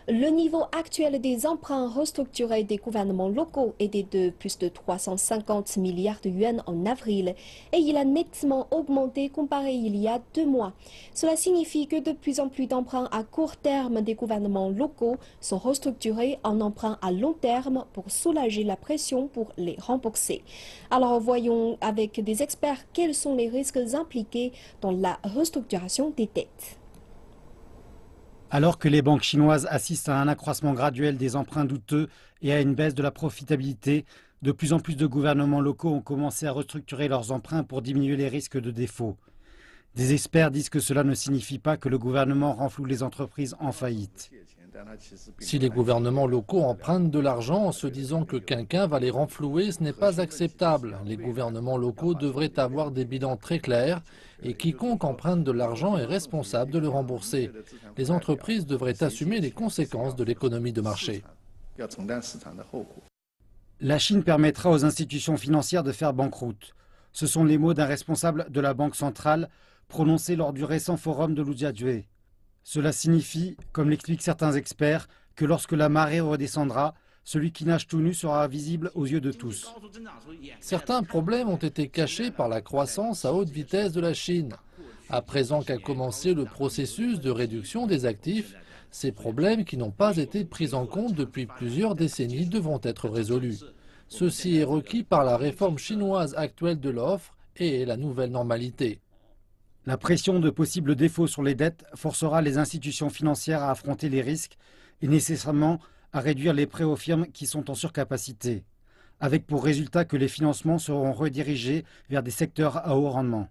Le niveau actuel des emprunts restructurés des gouvernements locaux était de plus de 350 milliards de yuans en avril et il a nettement augmenté comparé il y a 2 mois. Cela signifie que de plus en plus d'emprunts à court terme des gouvernements locaux sont restructurés en emprunts à long terme pour soulager la pression pour les rembourser. Alors voyons avec des experts quels sont les risques impliqués dans la restructuration des dettes. Alors que les banques chinoises assistent à un accroissement graduel des emprunts douteux et à une baisse de la profitabilité, de plus en plus de gouvernements locaux ont commencé à restructurer leurs emprunts pour diminuer les risques de défaut. Des experts disent que cela ne signifie pas que le gouvernement renfloue les entreprises en faillite. Si les gouvernements locaux empruntent de l'argent en se disant que quelqu'un va les renflouer, ce n'est pas acceptable. Les gouvernements locaux devraient avoir des bilans très clairs et quiconque emprunte de l'argent est responsable de le rembourser. Les entreprises devraient assumer les conséquences de l'économie de marché. La Chine permettra aux institutions financières de faire banqueroute. Ce sont les mots d'un responsable de la Banque centrale prononcés lors du récent forum de Lujiazui. Cela signifie, comme l'expliquent certains experts, que lorsque la marée redescendra, celui qui nage tout nu sera visible aux yeux de tous. Certains problèmes ont été cachés par la croissance à haute vitesse de la Chine. À présent qu'a commencé le processus de réduction des actifs, ces problèmes qui n'ont pas été pris en compte depuis plusieurs décennies devront être résolus. Ceci est requis par la réforme chinoise actuelle de l'offre et la nouvelle normalité. La pression de possibles défauts sur les dettes forcera les institutions financières à affronter les risques et nécessairement à réduire les prêts aux firmes qui sont en surcapacité, avec pour résultat que les financements seront redirigés vers des secteurs à haut rendement.